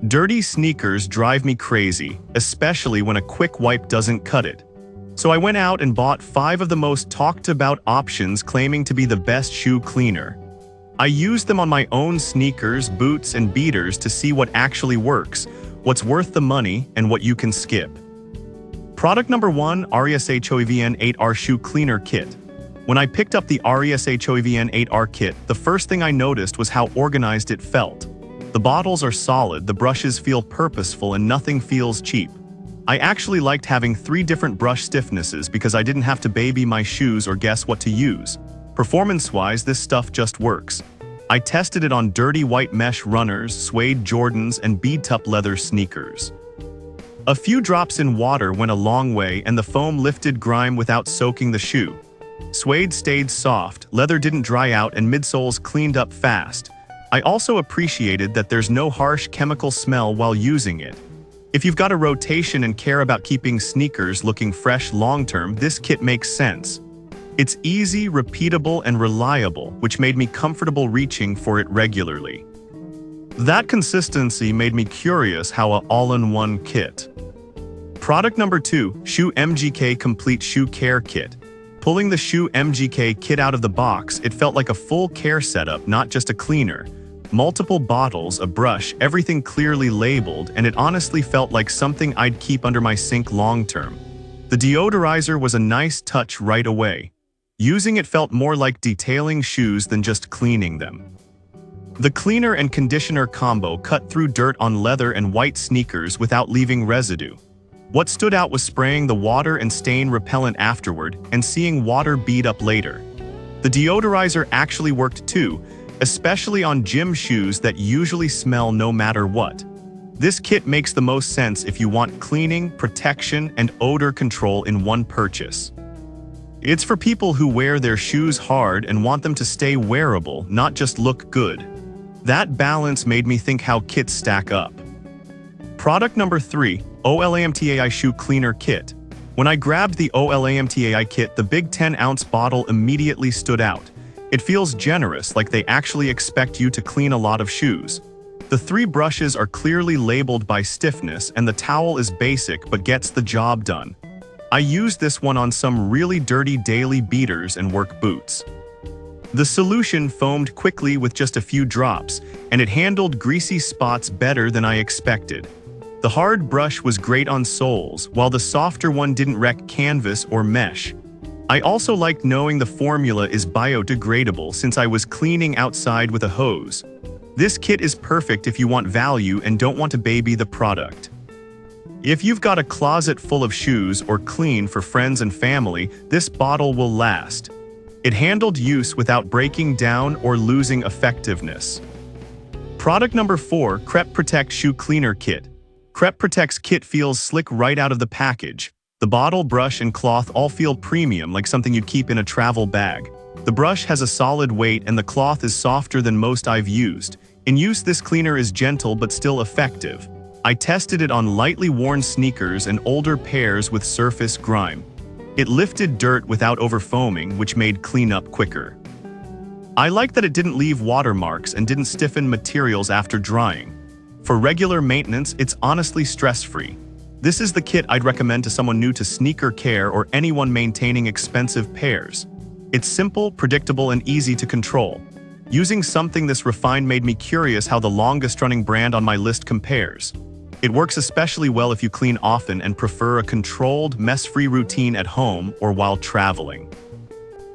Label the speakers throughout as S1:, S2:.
S1: Dirty sneakers drive me crazy, especially when a quick wipe doesn't cut it. So I went out and bought 5 of the most talked about options claiming to be the best shoe cleaner. I used them on my own sneakers, boots, and beaters to see what actually works, what's worth the money, and what you can skip. Product number 1, Aliexpress 8R Shoe Cleaner Kit. When I picked up the Aliexpress 8R kit, the first thing I noticed was how organized it felt. The bottles are solid, the brushes feel purposeful, and nothing feels cheap. I actually liked having 3 different brush stiffnesses because I didn't have to baby my shoes or guess what to use. Performance-wise, this stuff just works. I tested it on dirty white mesh runners, suede Jordans, and bead-top leather sneakers. A few drops in water went a long way, and the foam lifted grime without soaking the shoe. Suede stayed soft, leather didn't dry out, and midsoles cleaned up fast. I also appreciated that there's no harsh chemical smell while using it. If you've got a rotation and care about keeping sneakers looking fresh long-term, this kit makes sense. It's easy, repeatable, and reliable, which made me comfortable reaching for it regularly. That consistency made me curious how an all-in-one kit. Product number 2, Shoe MGK Complete Shoe Care Kit. Pulling the Shoe MGK kit out of the box, it felt like a full care setup, not just a cleaner. Multiple bottles, a brush, everything clearly labeled, and it honestly felt like something I'd keep under my sink long-term. The deodorizer was a nice touch right away. Using it felt more like detailing shoes than just cleaning them. The cleaner and conditioner combo cut through dirt on leather and white sneakers without leaving residue. What stood out was spraying the water and stain repellent afterward and seeing water bead up later. The deodorizer actually worked too, especially on gym shoes that usually smell no matter what. This kit makes the most sense if you want cleaning, protection, and odor control in one purchase. It's for people who wear their shoes hard and want them to stay wearable, not just look good. That balance made me think how kits stack up. Product number 3, Aliexpress Shoe Cleaner Kit. When I grabbed the Aliexpress kit, the big 10-ounce bottle immediately stood out. It feels generous, like they actually expect you to clean a lot of shoes. The 3 brushes are clearly labeled by stiffness, and the towel is basic but gets the job done. I used this one on some really dirty daily beaters and work boots. The solution foamed quickly with just a few drops, and it handled greasy spots better than I expected. The hard brush was great on soles, while the softer one didn't wreck canvas or mesh. I also liked knowing the formula is biodegradable since I was cleaning outside with a hose. This kit is perfect if you want value and don't want to baby the product. If you've got a closet full of shoes or clean for friends and family, this bottle will last. It handled use without breaking down or losing effectiveness. Product number 4, Crep Protect Shoe Cleaner Kit. Crep Protect's kit feels slick right out of the package. The bottle, brush, and cloth all feel premium, like something you'd keep in a travel bag. The brush has a solid weight and the cloth is softer than most I've used. In use, this cleaner is gentle but still effective. I tested it on lightly worn sneakers and older pairs with surface grime. It lifted dirt without overfoaming, which made cleanup quicker. I like that it didn't leave watermarks and didn't stiffen materials after drying. For regular maintenance, it's honestly stress-free. This is the kit I'd recommend to someone new to sneaker care or anyone maintaining expensive pairs. It's simple, predictable, and easy to control. Using something this refined made me curious how the longest-running brand on my list compares. It works especially well if you clean often and prefer a controlled, mess-free routine at home or while traveling.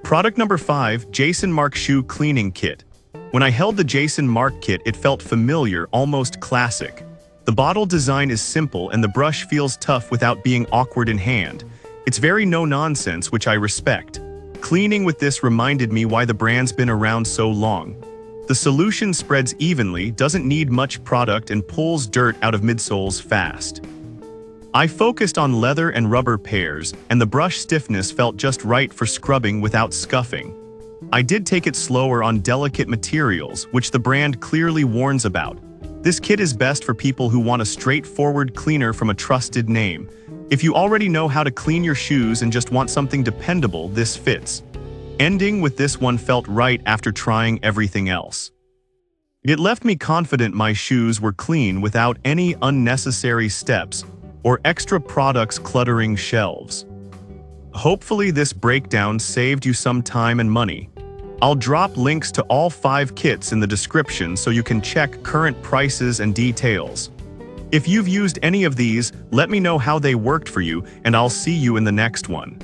S1: Product number 5, Jason Mark Shoe Cleaning Kit. When I held the Jason Mark kit, it felt familiar, almost classic. The bottle design is simple and the brush feels tough without being awkward in hand. It's very no-nonsense, which I respect. Cleaning with this reminded me why the brand's been around so long. The solution spreads evenly, doesn't need much product, and pulls dirt out of midsoles fast. I focused on leather and rubber pairs, and the brush stiffness felt just right for scrubbing without scuffing. I did take it slower on delicate materials, which the brand clearly warns about. This kit is best for people who want a straightforward cleaner from a trusted name. If you already know how to clean your shoes and just want something dependable, this fits. Ending with this one felt right after trying everything else. It left me confident my shoes were clean without any unnecessary steps or extra products cluttering shelves. Hopefully this breakdown saved you some time and money. I'll drop links to all 5 kits in the description so you can check current prices and details. If you've used any of these, let me know how they worked for you, and I'll see you in the next one.